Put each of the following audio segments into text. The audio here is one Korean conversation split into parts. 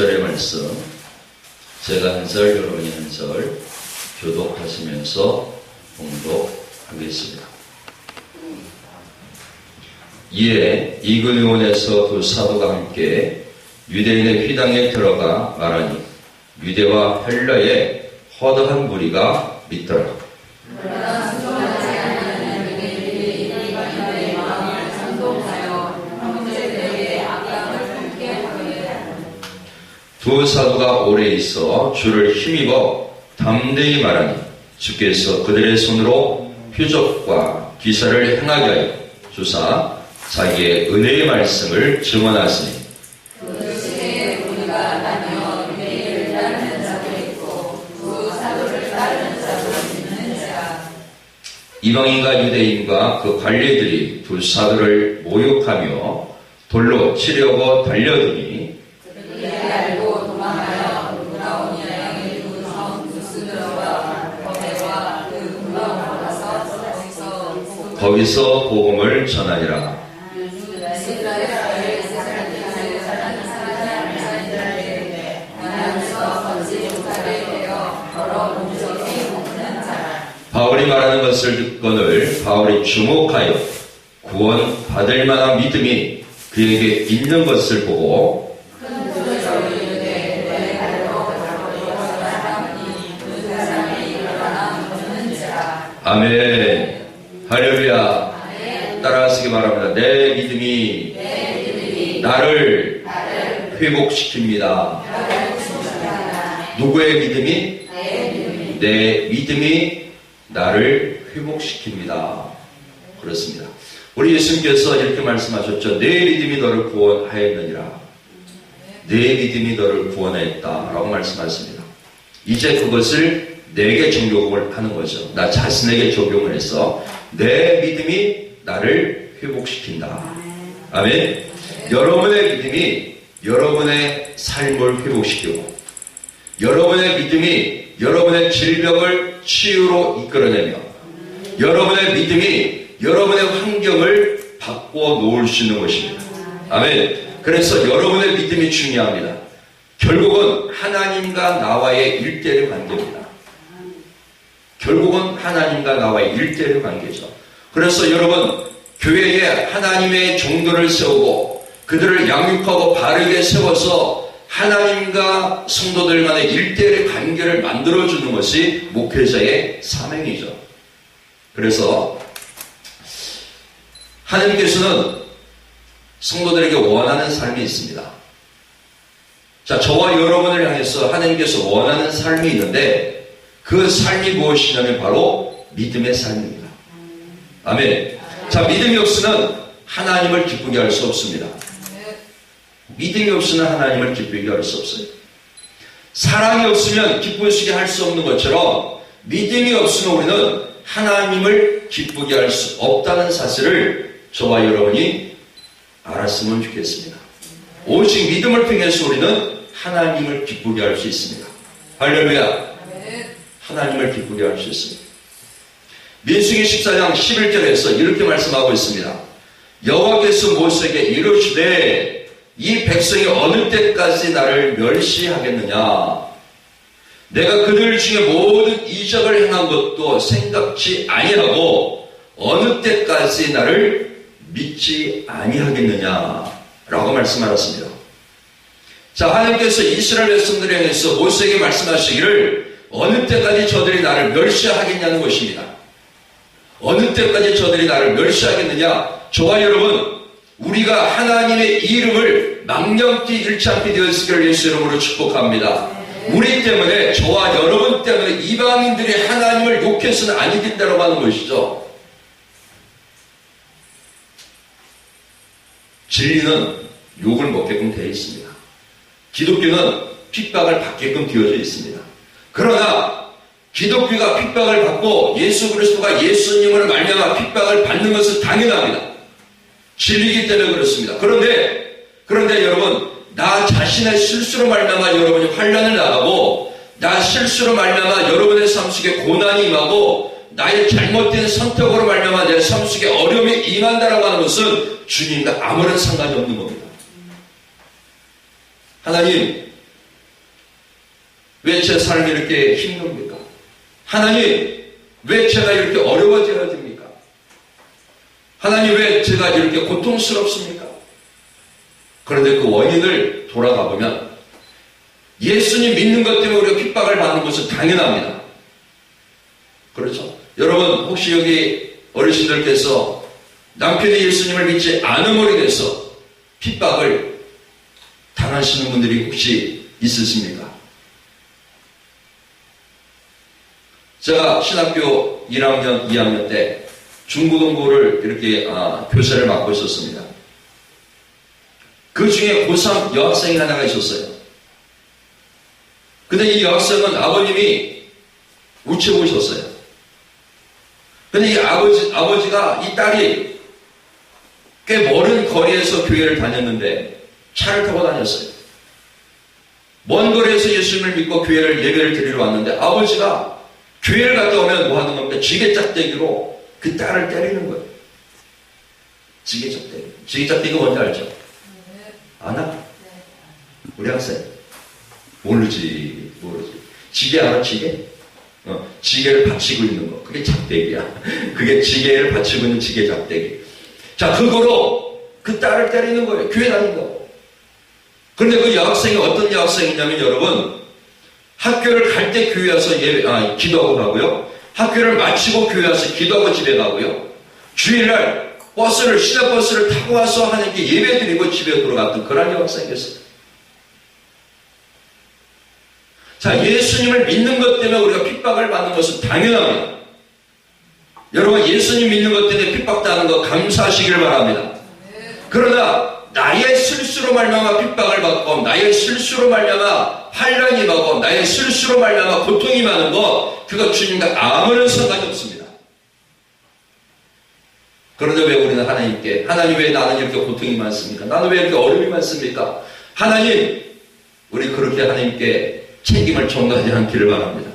10절의 말씀, 제가 한 절, 여러분이 한 절 교독하시면서 봉독하겠습니다. 이에 이근의원에서 두 사도가 함께 유대인의 회당에 들어가 말하니 유대와 헬라의 허다한 무리가 믿더라. 두 사도가 오래 있어 주를 힘입어 담대히 말하니 주께서 그들의 손으로 표적과 기사를 행하게 하여 주사 자기의 은혜의 말씀을 증언하시니 그 시대에 우리가 나뉘어 유대인을 따르는 자도 있고 두 사도를 따르는 자도 있는지라. 이방인과 유대인과 그 관리들이 두 사도를 모욕하며 돌로 치려고 달려드니 그들이 알고 도망하여 놀라운 여양의 두 성 두스드러와 거대와 그 궁방을 받아서 거기서 복음을 전하니라. 바울이 말하는 것을 듣거늘 바울이 주목하여 구원 받을 만한 믿음이 그에게 있는 것을 보고 아멘, 할렐루야. 따라하시기 바랍니다. 내 믿음이 나를 회복시킵니다. 누구의 믿음이? 내 믿음이 나를 회복시킵니다. 그렇습니다. 우리 예수님께서 이렇게 말씀하셨죠. 내 믿음이 너를 구원하였느니라. 내 믿음이 너를 구원하였다 라고 말씀하십니다. 이제 그것을 내게 적용을 하는 거죠. 나 자신에게 적용을 해서 내 믿음이 나를 회복시킨다. 아멘. 여러분의 믿음이 여러분의 삶을 회복시키고 여러분의 믿음이 여러분의 질병을 치유로 이끌어내며 여러분의 믿음이 여러분의 환경을 바꿔 놓을 수 있는 것입니다. 아멘. 그래서 여러분의 믿음이 중요합니다. 결국은 하나님과 나와의 1:1 관계입니다. 결국은 하나님과 나와의 1:1 관계죠. 그래서 여러분, 교회에 하나님의 종들을 세우고 그들을 양육하고 바르게 세워서 하나님과 성도들 간의 1:1 관계를 만들어주는 것이 목회자의 사명이죠. 그래서 하나님께서는 성도들에게 원하는 삶이 있습니다. 자, 저와 여러분을 향해서 하나님께서 원하는 삶이 있는데 그 삶이 무엇이냐면 바로 믿음의 삶입니다. 아멘. 자, 믿음이 없으면 하나님을 기쁘게 할 수 없습니다. 믿음이 없으면 하나님을 기쁘게 할 수 없어요. 사랑이 없으면 기쁘시게 할 수 없는 것처럼 믿음이 없으면 우리는 하나님을 기쁘게 할 수 없다는 사실을 저와 여러분이 알았으면 좋겠습니다. 오직 믿음을 통해서 우리는 하나님을 기쁘게 할 수 있습니다. 할렐루야. 하나님을 기쁘게 할 수 있습니다. 민수기 14장 11절에서 이렇게 말씀하고 있습니다. 여호와께서 모세에게 이르시되 이 백성이 어느 때까지 나를 멸시하겠느냐. 내가 그들 중에 모든 이적을 행한 것도 생각지 아니하고 어느 때까지 나를 믿지 아니하겠느냐 라고 말씀하셨습니다. 자, 하나님께서 이스라엘 백성들에 대해서 모세에게 말씀하시기를 어느 때까지 저들이 나를 멸시하겠냐는 것입니다. 어느 때까지 저들이 나를 멸시하겠느냐. 저와 여러분, 우리가 하나님의 이름을 망령띠 잃지 않게 되었으기를 예수 이름으로 축복합니다. 우리 때문에, 저와 여러분 때문에 이방인들이 하나님을 욕해서는 아니 된다고 하는 것이죠. 진리는 욕을 먹게끔 되어 있습니다. 기독교는 핍박을 받게끔 되어져 있습니다. 그러나 기독교가 핍박을 받고 예수 그리스도가 예수님으로 말미암아 핍박을 받는 것은 당연합니다. 진리이기 때문에 그렇습니다. 그런데 여러분, 나 자신의 실수로 말미암아 여러분이 환난을 당하고 나 실수로 말미암아 여러분의 삶 속에 고난이 임하고 나의 잘못된 선택으로 말미암아 내 삶 속에 어려움이 임한다라고 하는 것은 주님과 아무런 상관이 없는 겁니다. 하나님, 왜 제 삶이 이렇게 힘듭니까? 하나님, 왜 제가 이렇게 어려워져야 됩니까? 하나님, 왜 제가 이렇게 고통스럽습니까? 그런데 그 원인을 돌아가 보면 예수님 믿는 것 때문에 우리가 핍박을 받는 것은 당연합니다. 그렇죠? 여러분, 혹시 여기 어르신들께서 남편이 예수님을 믿지 않음으로 인해서 핍박을 당하시는 분들이 혹시 있으십니까? 제가 신학교 1학년, 2학년 때 중고등부를 이렇게 교사를 맡고 있었습니다. 그 중에 고3 여학생이 하나가 있었어요. 근데 이 여학생은 아버님이 우체부셨어요. 근데 이 아버지가 이 딸이 꽤 멀은 거리에서 교회를 다녔는데 차를 타고 다녔어요. 먼 거리에서 예수님을 믿고 교회를 예배를 드리러 왔는데 아버지가 교회를 갔다 오면 뭐 하는 겁니까? 지게짝대기로 그 딸을 때리는 거예요. 지게짝대기. 지게짝대기가 뭔지 알죠? 아나? 우리 학생. 모르지. 지게 알아, 지게? 지게를 받치고 있는 거. 그게 작대기야. 그게 지게를 받치고 있는 지게 작대기. 자, 그거로 그 딸을 때리는 거예요. 교회 다닌다고. 그런데 그 여학생이 어떤 여학생이냐면 여러분, 학교를 갈 때 교회 와서 기도하고 가고요. 학교를 마치고 교회 와서 기도하고 집에 가고요. 주일날 시내버스를 타고 와서 하나님께 예배 드리고 집에 돌아갔던 그런 여학생이었어요. 자, 예수님을 믿는 것 때문에 우리가 핍박을 받는 것은 당연합니다. 여러분, 예수님 믿는 것 때문에 핍박당하는 거 감사하시길 바랍니다. 그러나 나의 실수로 말미암아 핍박을 받고 나의 실수로 말미암아 환난이 임하고 나의 실수로 말미암아 고통이 많은 것, 그거 주님과 아무런 상관이 없습니다. 그런데 왜 우리는 하나님께, 하나님 왜 나는 이렇게 고통이 많습니까? 나는 왜 이렇게 어려움이 많습니까? 하나님, 우리 그렇게 하나님께 책임을 전가하지 않기를 바랍니다.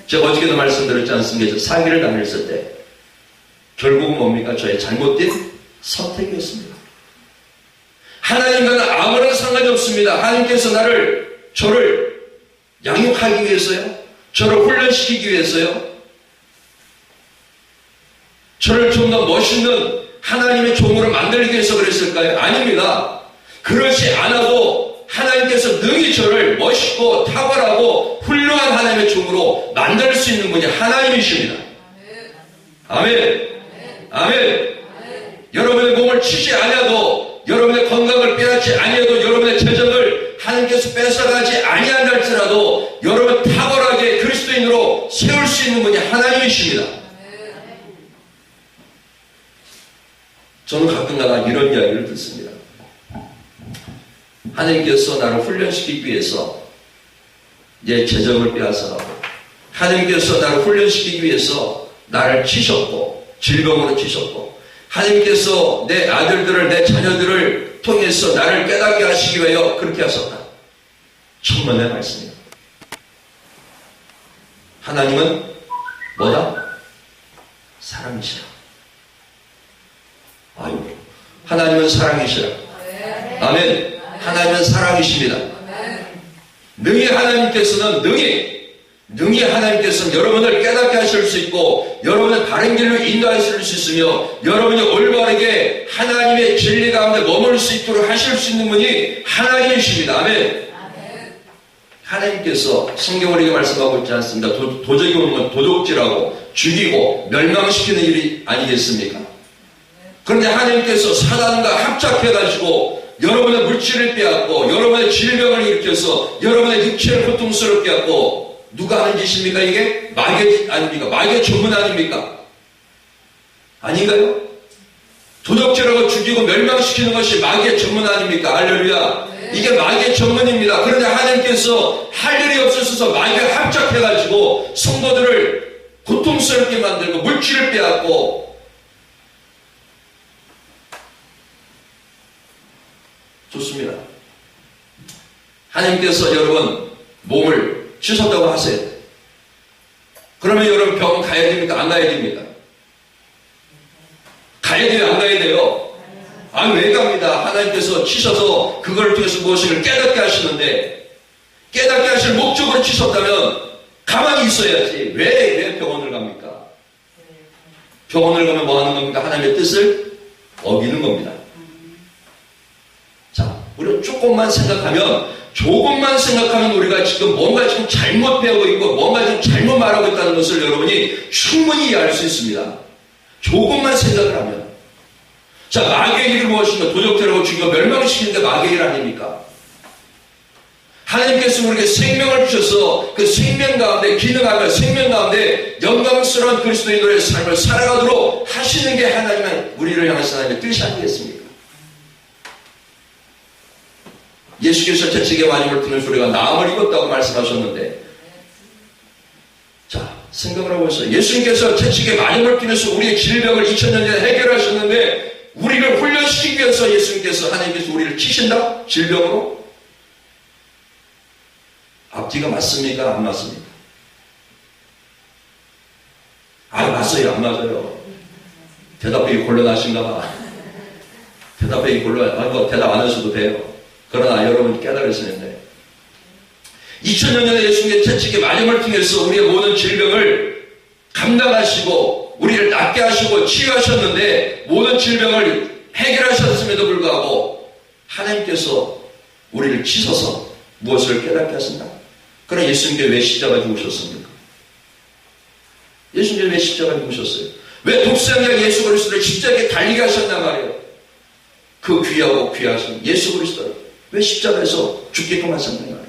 제가 어저께도 말씀드렸지 않습니까? 사기를 당했을 때 결국은 뭡니까? 저의 잘못된 선택이었습니다. 하나님과는 아무런 상관이 없습니다. 하나님께서 저를 양육하기 위해서요? 저를 훈련시키기 위해서요? 저를 좀 더 멋있는 하나님의 종으로 만들기 위해서 그랬을까요? 아닙니다. 그렇지 않아도 하나님께서 능히 저를 멋있고 탁월하고 훌륭한 하나님의 종으로 만들 수 있는 분이 하나님이십니다. 아멘. 아멘. 여러분의 몸을 치지 아니하도, 여러분의 건강을 빼앗지 아니하도, 여러분의 재정을 하나님께서 뺏어가지 아니한다 할지라도 여러분 탁월하게 그리스도인으로 세울 수 있는 분이 하나님이십니다. 저는 가끔가다 이런 이야기를 듣습니다. 하나님께서 나를 훈련시키기 위해서 내 재정을 빼앗아가고, 하나님께서 나를 훈련시키기 위해서 나를 치셨고, 질병으로 치셨고, 하나님께서 내 아들들을, 내 자녀들을 통해서 나를 깨닫게 하시기 위하여 그렇게 하셨다. 천만의 말씀입니다. 하나님은 뭐다? 사랑이시라. 아유, 하나님은 사랑이시라. 아멘. 하나님은 사랑이십니다. 능히 하나님께서는 능히 하나님께서는 여러분을 깨닫게 하실 수 있고, 여러분을 바른 길로 인도하실 수 있으며, 여러분이 올바르게 하나님의 진리 가운데 머물 수 있도록 하실 수 있는 분이 하나님이십니다. 아멘. 하나님께서 성경을 이렇게 말씀하고 있지 않습니다. 도적이 오는 건 도둑질하고 죽이고 멸망시키는 일이 아니겠습니까? 그런데 하나님께서 사단과 합작해가지고 여러분의 물질을 빼앗고, 여러분의 질병을 일으켜서 여러분의 육체를 고통스럽게 하고, 누가 하는 짓입니까? 이게 마귀 아닙니까? 마귀의 전문 아닙니까? 아닌가요? 도둑질하고 죽이고 멸망시키는 것이 마귀의 전문 아닙니까? 할렐루야. 이게 마귀의 전문입니다. 그런데 하나님께서 할 일이 없으셔서 마귀가 합작해가지고 성도들을 고통스럽게 만들고 물질을 빼앗고, 좋습니다. 하나님께서 여러분 몸을 치셨다고 하세요. 그러면 여러분 병원 가야 됩니까? 안 가야 됩니까? 가야 돼요? 안 가야 돼요? 아니, 왜 갑니다. 하나님께서 치셔서 그걸 통해서 무엇을 깨닫게 하시는데, 깨닫게 하실 목적으로 치셨다면 가만히 있어야지. 왜 병원을 갑니까? 병원을 가면 뭐 하는 겁니까? 하나님의 뜻을 어기는 겁니다. 자, 우리가 조금만 생각하면 우리가 지금 뭔가 지금 잘못 배우고 있고 뭔가 좀 잘못 말하고 있다는 것을 여러분이 충분히 이해할 수 있습니다. 조금만 생각을 하면. 자, 마귀의 일이 무엇인가? 도적질하고 죽이고 멸망시키는데 마귀의 일 아닙니까? 하나님께서 우리에게 생명을 주셔서 그 생명 가운데 기능하며 생명 가운데 영광스러운 그리스도인들의 삶을 살아가도록 하시는 게 하나님의 우리를 향하신 하나님의 뜻이 아니겠습니까? 예수께서 채찍에 많이 물드는 소리가 나음을 입었다고 말씀하셨는데, 자, 생각을 하고 있어요. 예수님께서 채찍에 많이 물기면서 우리의 질병을 2000년 전에 해결하셨는데 우리를 훈련시키기 위해서 예수님께서 하나님께서 우리를 치신다? 질병으로? 앞뒤가 맞습니까? 안 맞습니까? 맞아요. 안 맞아요. 대답하기 곤란하신가 봐. 대답하기 곤란하고 대답 안 하셔도 돼요. 그러나 여러분 깨달으시는데 2000년 전에 예수님의 채찍에 마음을 통해서 우리의 모든 질병을 감당하시고 우리를 낫게 하시고 치유하셨는데 모든 질병을 해결하셨음에도 불구하고 하나님께서 우리를 치셔서 무엇을 깨닫게 하신다? 그러나 예수님께 왜 십자가 죽으셨습니까? 예수님께 왜 십자가 죽으셨어요? 왜 독생자 예수 그리스도를 십자가에 달리게 하셨단 말이에요? 그 귀하고 귀하신 예수 그리스도를 왜 십자가에서 죽게끔 하셨단 말이에요?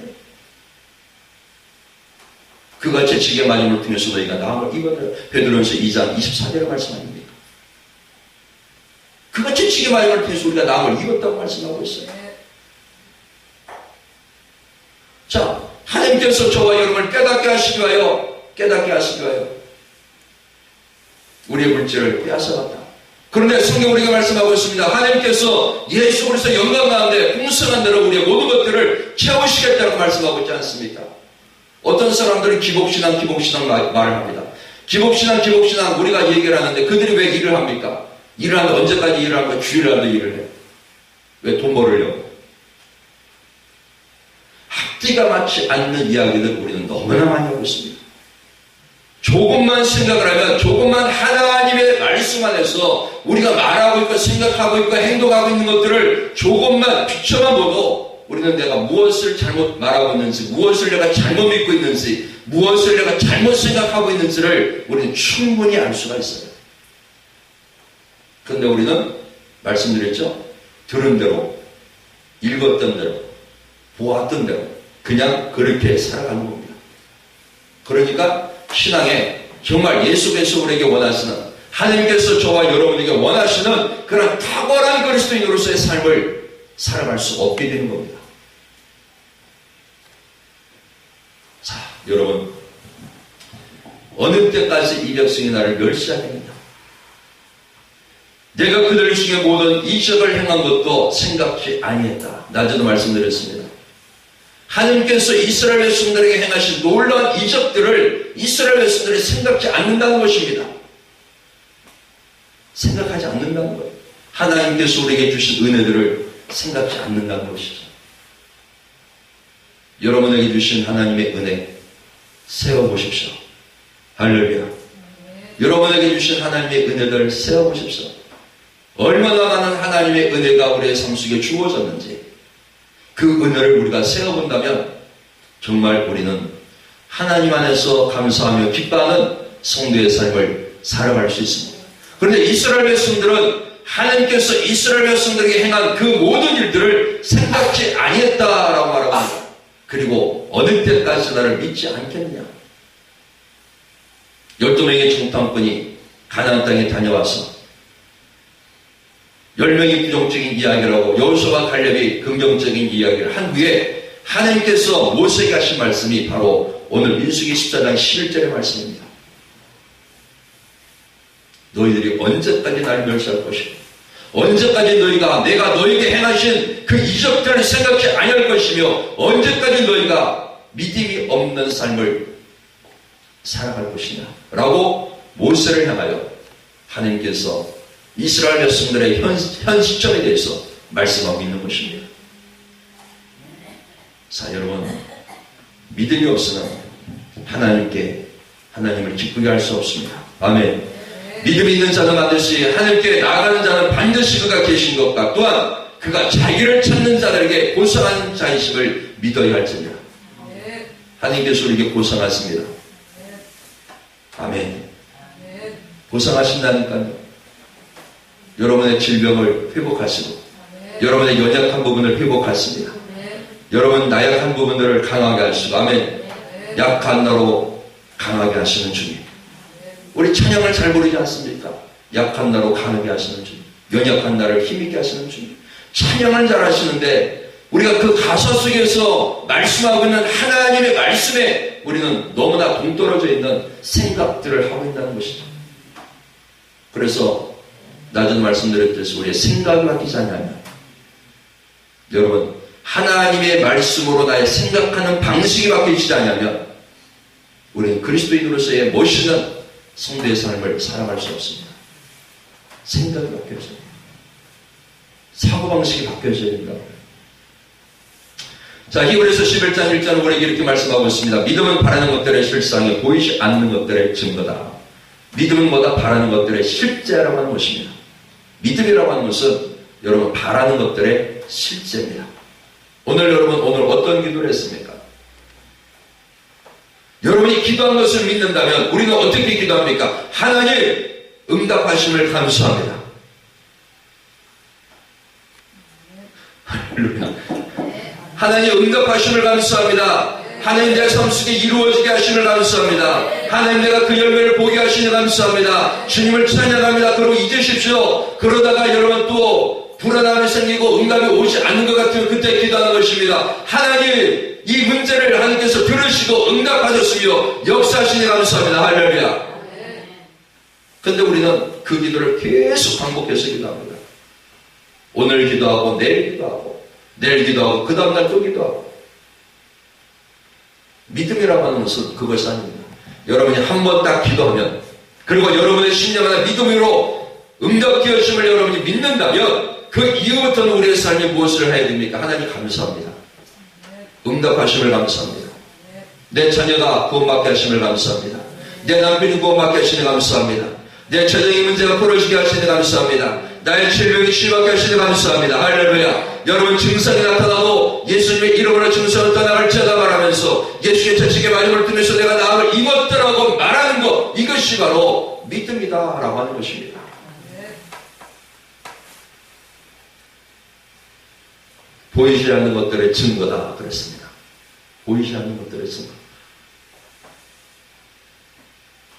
그가 채찍에 맞음을 통해서 너희가 나음을 입었다. 베드로전서 2장 24절의 말씀 아닙니까? 그가 채찍에 맞음을 통해서 우리가 나음을 입었다고 말씀하고 있어요. 자, 하나님께서 저와 여러분을 깨닫게 하시기 위하여 우리의 물질을 빼앗아갔다. 그런데 성경 우리가 말씀하고 있습니다. 하나님께서 예수 그리스도 영광 가운데 풍성한 대로 우리의 모든 것들을 채우시겠다고 말씀하고 있지 않습니까? 어떤 사람들은 기복신앙 말을 합니다. 기복신앙 우리가 얘기를 하는데 그들이 왜 일을 합니까? 일을 하면 언제까지 일을 합니까? 주일날도 일을 해요. 왜? 돈 벌으려고. 앞뒤가 맞지 않는 이야기들 우리는 너무나 많이 하고 있습니다. 조금만 생각을 하면 조금만 하나님의 말씀 안에서 우리가 말하고 있고 생각하고 있고 행동하고 있는 것들을 조금만 비춰만 보도 우리는 내가 무엇을 잘못 말하고 있는지, 무엇을 내가 잘못 믿고 있는지, 무엇을 내가 잘못 생각하고 있는지를 우리는 충분히 알 수가 있어요. 그런데 우리는 말씀드렸죠? 들은 대로, 읽었던 대로, 보았던 대로 그냥 그렇게 살아가는 겁니다. 그러니까 신앙에 정말 예수께서 우리에게 원하시는, 하나님께서 저와 여러분에게 원하시는 그런 탁월한 그리스도인으로서의 삶을 살아갈 수 없게 되는 겁니다. 자, 여러분, 어느 때까지 이 백성이 나를 멸시하겠느냐? 내가 그들 중에 모든 이적을 행한 것도 생각지 아니했다. 낮에도 말씀드렸습니다. 하나님께서 이스라엘 백성들에게 행하신 놀라운 이적들을 이스라엘 백성들이 생각지 않는다는 것입니다. 생각하지 않는다는 거예요. 하나님께서 우리에게 주신 은혜들을 생각지 않는다는 것이죠. 여러분에게 주신 하나님의 은혜 세워보십시오. 할렐루야. 여러분에게 주신 하나님의 은혜들을 세워보십시오. 얼마나 많은 하나님의 은혜가 우리의 삶 속에 주어졌는지 그 은혜를 우리가 세워본다면 정말 우리는 하나님 안에서 감사하며 기뻐하는 성도의 삶을 살아갈 수 있습니다. 그런데 이스라엘 백성들은 하나님께서 이스라엘 백성들에게 행한 그 모든 일들을 생각지 아니했다라고 말합니다. 그리고 어느 때까지 나를 믿지 않겠냐? 12명의 정탐꾼이 가나안 땅에 다녀와서 10명이 부정적인 이야기를 하고 여호수아와 갈렙이 긍정적인 이야기를 한 후에 하나님께서 모세에게 하신 말씀이 바로 오늘 민수기 14장 11절의 말씀입니다. 너희들이 언제까지 나를 멸시할 것이고 언제까지 내가 너희에게 행하신 그 이적들을 생각지 아니할 것이며 언제까지 너희가 믿음이 없는 삶을 살아갈 것이냐 라고 모세를 향하여 하나님께서 이스라엘 백성들의 현 시점에 대해서 말씀하고 있는 것입니다. 자, 여러분, 믿음이 없으면 하나님을 기쁘게 할 수 없습니다. 아멘. 믿음이 있는 자는 반드시 하늘께 나아가는 자는 반드시 그가 계신 것과 또한 그가 자기를 찾는 자들에게 보상한 자이심을 믿어야 할지니라. 하나님께서 우리에게 보상하십니다. 아멘. 보상하신다니까요. 여러분의 질병을 회복하시고 여러분의 연약한 부분을 회복하십니다. 여러분 나약한 부분들을 강하게 하시고 아멘. 약한 나로 강하게 하시는 주님. 우리 찬양을 잘 부르지 않습니까? 약한 나로 강하게 하시는 주님. 연약한 나를 힘있게 하시는 주님. 찬양을 잘 하시는데 우리가 그 가사 속에서 말씀하고 있는 하나님의 말씀에 우리는 너무나 동떨어져 있는 생각들을 하고 있다는 것이죠. 그래서 낮은 말씀드렸듯이 우리의 생각이 바뀌지 않냐면 여러분 하나님의 말씀으로 나의 생각하는 방식이 바뀌지 않냐면 우리는 그리스도인으로서의 멋있는 성도의 삶을 살아갈 수 없습니다. 생각이 바뀌어져야 돼요. 사고방식이 바뀌어져야 된다고 해요. 자, 히브리서 11장 1절은 우리에게 이렇게 말씀하고 있습니다. 믿음은 바라는 것들의 실상이 보이지 않는 것들의 증거다. 믿음은 뭐다? 바라는 것들의 실제라고 하는 것입니다. 믿음이라고 하는 것은 여러분 바라는 것들의 실제입니다. 오늘 여러분 어떤 기도를 했습니까? 여러분이 기도한 것을 믿는다면 우리는 어떻게 기도합니까? 하나님 응답하심을 감사합니다. 할렐루야. 하나님 응답하심을 감사합니다. 하나님 내 삶 속에 이루어지게 하심을 감사합니다. 하나님 내가 그 열매를 보게 하시니 감사합니다. 주님을 찬양합니다. 그러고 잊으십시오. 그러다가 여러분 또 불안함이 생기고 응답이 오지 않는 것 같으면 그때 기도하는 것입니다. 하나님 이 문제를 하나님께서 들으시고 응답하셨으며 역사하시니 감사합니다. 할렐루야. 근데 우리는 그 기도를 계속 반복해서 기도합니다. 오늘 기도하고 내일 기도하고 내일 기도하고 그 다음날 또 기도하고. 믿음이라고 하는 것은 그것이 아닙니다. 여러분이 한 번 딱 기도하면 그리고 여러분의 신념하나 믿음으로 응답 기여심을 여러분이 믿는다면 그 이후부터는 우리의 삶이 무엇을 해야 됩니까? 하나님 감사합니다. 응답하심을 감사합니다. 내 자녀가 구원받게 하심을 감사합니다. 내 남편이 구원받게 하시니 감사합니다. 내 재정의 문제가 풀어지게 하시니 감사합니다. 나의 질병이 치유받게 하시니 감사합니다. 할렐루야. 여러분 증상이 나타나도 예수님의 이름으로 증상을 떠나갈지어다 말하면서 예수의 재직의 마음을 통해서 내가 나음을 입었더라고 말하는 것, 이것이 바로 믿음이다 라고 하는 것입니다. 보이지 않는 것들의 증거다 그랬습니다. 보이지 않는 것들의 증거.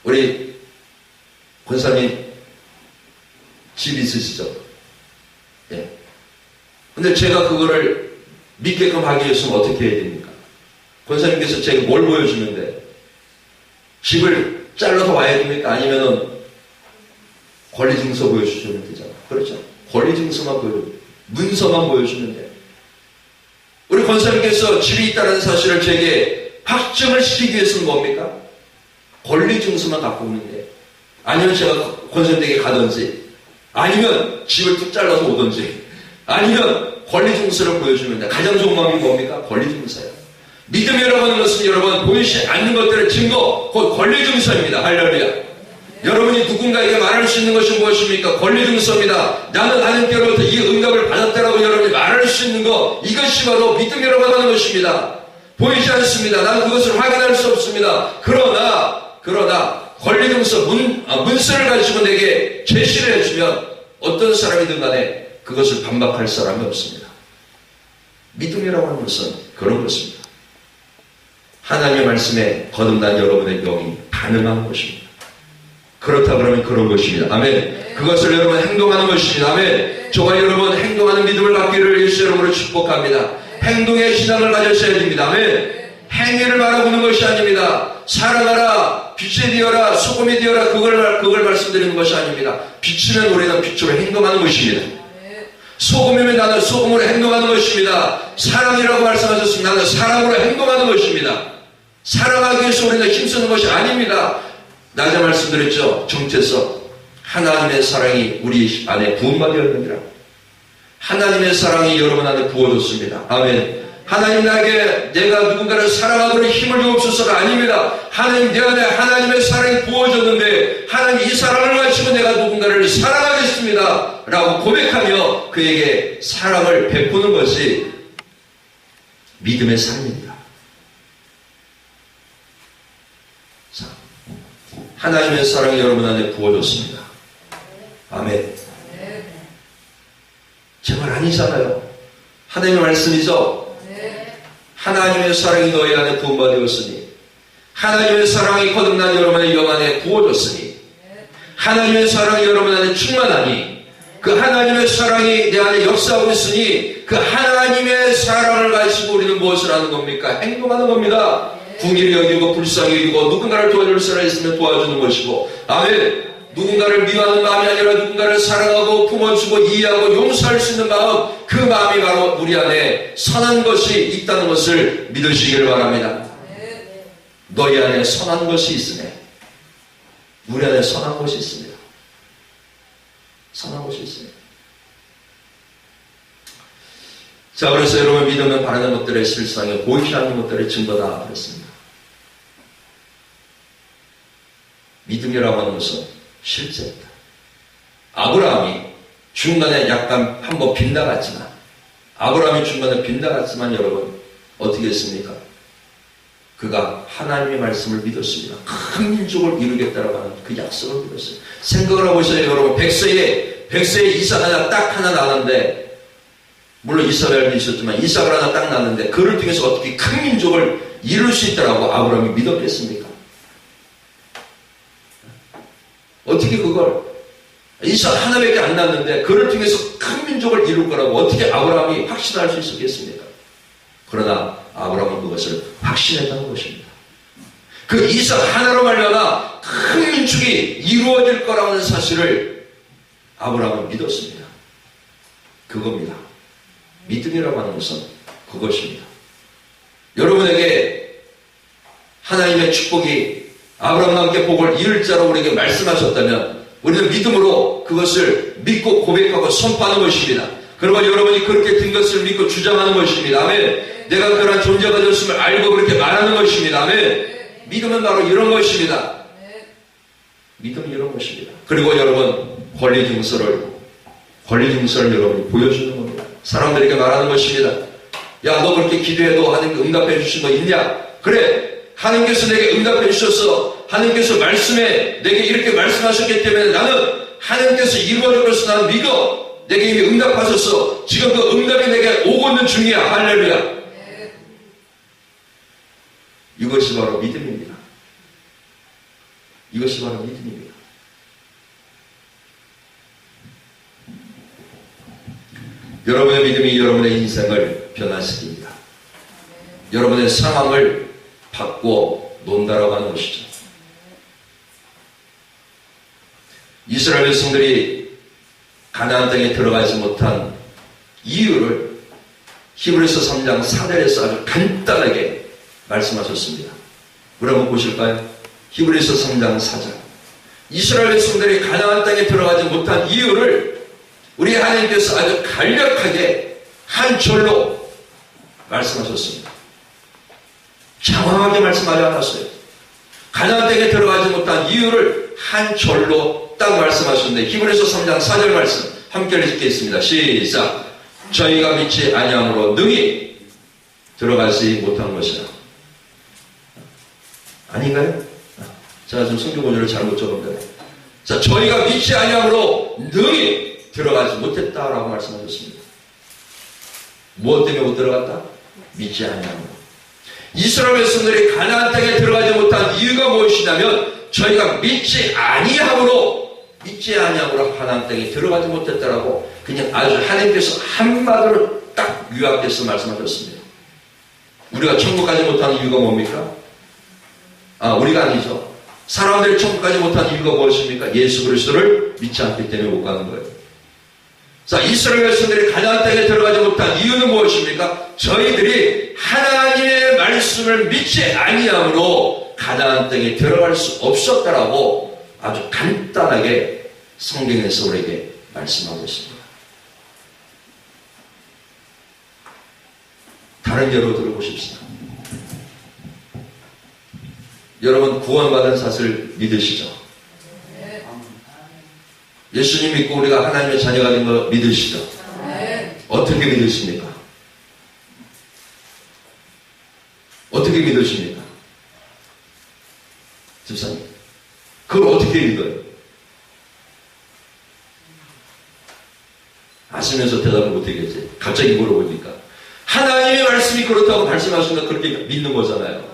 우리 권사님 집 있으시죠? 예. 근데 제가 그거를 믿게끔 하기 위해서는 어떻게 해야 됩니까? 권사님께서 제가 뭘 보여주는데 집을 잘라서 와야 됩니까? 아니면은 권리증서 보여주시면 되잖아. 그렇죠? 권리증서만 보여주면 문서만 보여주면 돼. 우리 권사님께서 집이 있다는 사실을 제게 확증을 시키기 위해서는 뭡니까? 권리증서만 갖고 오는데 아니면 제가 권사님에게 가든지 아니면 집을 뚝 잘라서 오든지 아니면 권리증서를 보여주면 돼. 가장 좋은 마음이 뭡니까? 권리증서예요. 믿음이라고 하는 것은 여러분 보이지 않는 것들의 증거, 곧 권리증서입니다. 할렐루야. 여러분이 누군가에게 말할 수 있는 것이 무엇입니까? 권리증서입니다. 나는 하나님께로부터 이 응답을 받았다라고 여러분이 말할 수 있는 것, 이것이 바로 믿음이라고 하는 것입니다. 보이지 않습니다. 나는 그것을 확인할 수 없습니다. 그러나 권리증서 문서를 가지고 내게 제시를 해주면 어떤 사람이든 간에 그것을 반박할 사람이 없습니다. 믿음이라고 하는 것은 그런 것입니다. 하나님의 말씀에 거듭난 여러분의 영이 반응하는 것입니다. 그렇다 그러면 그런 것입니다. 아멘. 그것을 여러분 행동하는 것입니다. 아멘. 저와 여러분 행동하는 믿음을 갖기를 예수 이름으로 축복합니다. 행동의 신앙을 가졌어야 됩니다. 아멘. 행위를 바라보는 것이 아닙니다. 사랑하라, 빛이 되어라, 소금이 되어라, 그걸 말씀드리는 것이 아닙니다. 빛이면 우리는 빛으로 행동하는 것입니다. 소금이면 나는 소금으로 행동하는 것입니다. 사랑이라고 말씀하셨습니다. 나는 사랑으로 행동하는 것입니다. 사랑하기 위해서 우리는 힘쓰는 것이 아닙니다. 낮에 말씀드렸죠. 정체성. 하나님의 사랑이 우리 안에 부음받으었느니라. 하나님의 사랑이 여러분 안에 부어졌습니다. 아멘. 하나님 나에게 내가 누군가를 사랑하도록 힘을 주옵소서가 아닙니다. 하나님 내 안에 하나님의 사랑이 부어졌는데 하나님 이 사랑을 가지고 내가 누군가를 사랑하겠습니다 라고 고백하며 그에게 사랑을 베푸는 것이 믿음의 삶입니다. 자, 하나님의 사랑이 여러분 안에 부어졌습니다. 아멘. 제발 아니잖아요. 하나님의 말씀이죠. 하나님의 사랑이 너희 안에 부음받았으니 하나님의 사랑이 거듭난 여러분의 영 안에 부어졌으니 하나님의 사랑이 여러분 안에 충만하니 그 하나님의 사랑이 내 안에 역사하고 있으니 그 하나님의 사랑을 가지고 우리는 무엇을 하는 겁니까? 행동하는 겁니다. 궁일이 여기고 불쌍히 여기고 누군가를 도와줄 사람이 있으면 도와주는 것이고 아멘. 누군가를 미워하는 마음이 아니라 누군가를 사랑하고 품어주고 이해하고 용서할 수 있는 마음, 그 마음이 바로 우리 안에 선한 것이 있다는 것을 믿으시기를 바랍니다. 너희 안에 선한 것이 있으네. 우리 안에 선한 것이 있습니다. 선한 것이 있습니다. 자, 그래서 여러분 믿으면 바라는 것들의 실상에 보이지 않는 것들의 증거다 그랬습니다. 믿음이라고 하는 것은 실제입니다. 아브라함이 중간에 약간 한번 빗나갔지만 여러분 어떻게 했습니까? 그가 하나님의 말씀을 믿었습니다. 큰 민족을 이루겠다라고 하는 그 약속을 믿었어요. 생각을 해보세요. 여러분 100세에 이삭 딱 하나 나는데 물론 이스라엘도 있었지만 이삭을 하나 딱 낳는데 그를 통해서 어떻게 큰 민족을 이룰 수 있다라고 아브라함이 믿었겠습니까? 어떻게 그걸 이삭 하나밖에 안 낳는데 그를 통해서 큰 민족을 이룰 거라고 어떻게 아브라함이 확신할 수 있었겠습니까? 그러나 아브라함은 그것을 확신했다는 것입니다. 그 이삭 하나로 말미암아 큰 민족이 이루어질 거라는 하는 사실을 아브라함은 믿었습니다. 그겁니다. 믿음이라고 하는 것은 그것입니다. 여러분에게 하나님의 축복이 아브라함과 함께 복을 이룰 자로 우리에게 말씀하셨다면 우리는 믿음으로 그것을 믿고 고백하고 선포하는 것입니다. 그러면 여러분이 그렇게 된 것을 믿고 주장하는 것입니다. 아멘. 내가 그러한 존재가 되었음을 알고 그렇게 말하는 것입니다. 아멘. 믿음은 바로 이런 것입니다. 믿음은 이런 것입니다. 그리고 여러분 권리 증서를 여러분이 보여주는 겁니다. 사람들에게 말하는 것입니다. 야, 너 그렇게 기도해도 하나님께 응답해 주신 거 있냐? 그래. 하나님께서 내게 응답해 주셔서 하나님께서 말씀에 내게 이렇게 말씀하셨기 때문에 나는 하나님께서 이루어질 것을 나는 믿어. 내게 이미 응답하셔서 지금 그 응답이 내게 오고 있는 중이야. 할렐루야. 이것이 바로 믿음입니다. 이것이 바로 믿음입니다. 여러분의 믿음이 여러분의 인생을 변화시킵니다. 여러분의 상황을 바꿔 놓는다라고 하는 것이죠. 이스라엘 백성들이 가나안 땅에 들어가지 못한 이유를 히브리서 3장 4절에서 아주 간단하게 말씀하셨습니다. 우리 한번 보실까요? 히브리서 3장 4절. 이스라엘 백성들이 가나안 땅에 들어가지 못한 이유를 우리 하나님께서 아주 간략하게 한 절로 말씀하셨습니다. 장황하게 말씀하지 않았어요. 가나안 땅에 들어가지 못한 이유를 한 절로 딱 말씀하셨는데 히브리서 3장 4절 말씀 함께 읽겠습니다. 시작. 저희가 믿지 아니함으로 능히 들어가지 못한 것이라. 아닌가요? 제가 지금 성경 원문을 잘못 적었는데. 자, 저희가 믿지 아니함으로 능히 들어가지 못했다라고 말씀하셨습니다. 무엇 때문에 못 들어갔다? 믿지 아니함으로. 이스라엘 백성들이 가나안 땅에 들어가지 못한 이유가 무엇이냐면 저희가 믿지 아니함으로 가나안 땅에 들어가지 못했다라고 그냥 아주 하나님께서 한마디로 딱 요약해서 말씀하셨습니다. 우리가 천국 가지 못하는 이유가 뭡니까? 우리가 아니죠. 사람들이 천국 가지 못하는 이유가 무엇입니까? 예수 그리스도를 믿지 않기 때문에 못 가는 거예요. 자, 이스라엘 백성들이 가나안 땅에 들어가지 못한 이유는 무엇입니까? 저희들이 하나님의 말씀을 믿지 아니함으로 가나안 땅에 들어갈 수 없었다라고 아주 간단하게 성경에서 우리에게 말씀하고 있습니다. 다른 예로 들어보십시다. 여러분 구원받은 사실 믿으시죠? 예수님 믿고 우리가 하나님의 자녀가 된 거 믿으시죠? 어떻게 믿으십니까? 어떻게 믿으십니까? 집사님, 그걸 어떻게 믿어요? 아시면서 대답을 못하겠지. 갑자기 물어보니까 하나님의 말씀이 그렇다고 말씀하시면 그렇게 믿는 거잖아요.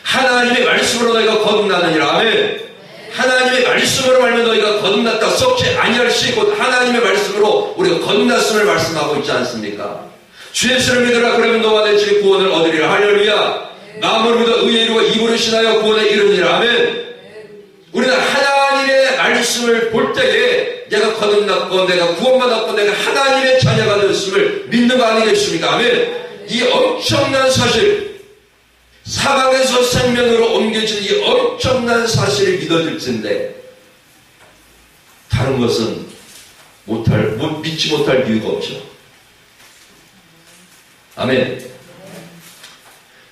하나님의 말씀으로 너희가 거듭나느니라. 아멘. 하나님의 말씀으로 말면 너희가 거듭났다 썩지 아니할 시고 하나님의 말씀으로 우리가 거듭났음을 말씀하고 있지 않습니까? 주 예수를 믿으라 그러면 너와 내 집이 구원을 얻으리라. 할렐루야. 마음으로 믿어 의에 이루어 입으로 신하여 구원에 이르니라. 아멘. 우리는 하나님의 말씀을 볼 때에 내가 거듭났고 내가 구원받았고 내가 하나님의 자녀가 되었음을 믿는 거 아니겠습니까? 아멘. 이 엄청난 사실, 사망에서 생명으로 옮겨진 이 엄청난 사실이 믿어질진데 다른 것은 믿지 못할 이유가 없죠. 아멘.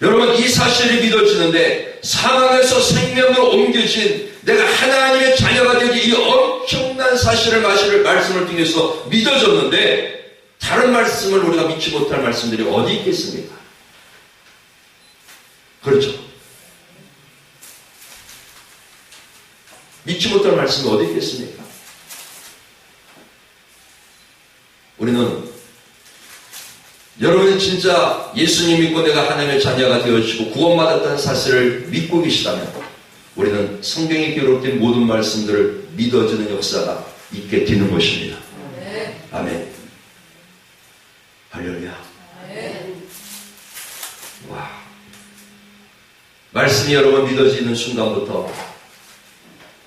여러분, 이 사실이 믿어지는데 사망에서 생명으로 옮겨진 내가 하나님의 자녀가 되기 이 엄청난 사실을 말씀을 통해서 믿어졌는데 다른 말씀을 우리가 믿지 못할 말씀들이 어디 있겠습니까? 그렇죠. 믿지 못할 말씀이 어디 있겠습니까? 우리는 여러분이 진짜 예수님 믿고 내가 하나님의 자녀가 되어지고 구원받았다는 사실을 믿고 계시다면 우리는 성경에 기록된 모든 말씀들을 믿어지는 역사가 있게 되는 것입니다. 아멘. 할렐루야. 와. 말씀이 여러분 믿어지는 순간부터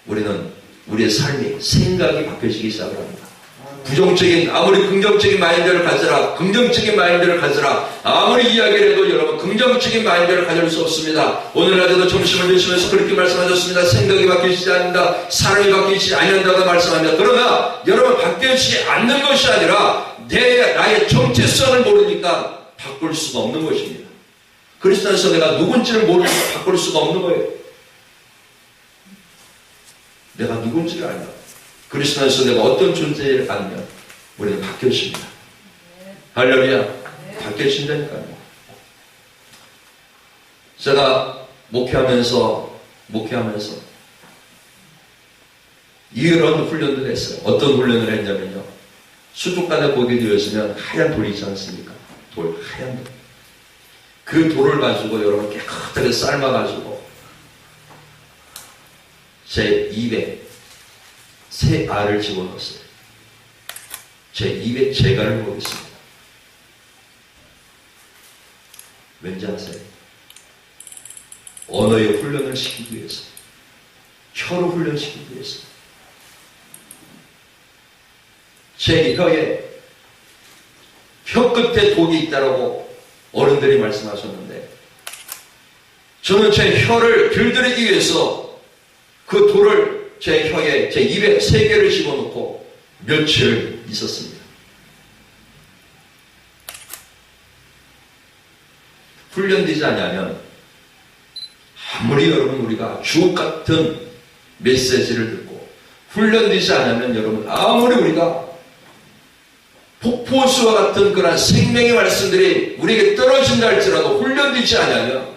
우리는 우리의 삶이 생각이 바뀌어지기 시작을 합니다. 부정적인, 아무리 긍정적인 마인드를 가져라, 긍정적인 마인드를 가져라, 아무리 이야기를 해도 여러분 긍정적인 마인드를 가질 수 없습니다. 오늘 낮에도 점심을 드시면서 그렇게 말씀하셨습니다. 생각이 바뀌지 않는다, 사람이 바뀌지 않는다고 말씀합니다. 그러나 여러분 바뀌지 않는 것이 아니라 나의 정체성을 모르니까 바꿀 수가 없는 것입니다. 그리스도 안에서 내가 누군지를 모르니까 바꿀 수가 없는 거예요. 내가 누군지를 알면 그리스도 안에서 내가 어떤 존재를 알면 우리는 바뀌어집니다. 할렐루야. 바뀌어진다니까요. 제가 목회하면서 이런 훈련을 했어요. 어떤 훈련을 했냐면요. 수족관에 보게 되었으면 하얀 돌이 있지 않습니까? 하얀 돌. 그 돌을 가지고 여러분 깨끗하게 삶아가지고 제 입에 새 알을 집어넣었어요. 제 입에 재갈을 먹였습니다. 왠지 아세요? 언어의 훈련을 시키기 위해서, 혀로 훈련시키기 위해서. 제 혀에 혀 끝에 독이 있다라고 어른들이 말씀하셨는데 저는 제 혀를 길들이기 위해서 그 돌을 제 혀에, 제 입에 3개를 집어넣고 며칠 있었습니다. 훈련되지 않으면 아무리 여러분 우리가 주옥 같은 메시지를 듣고 훈련되지 않으면 여러분 아무리 우리가 폭포수와 같은 그런 생명의 말씀들이 우리에게 떨어진다 할지라도 훈련되지 않으면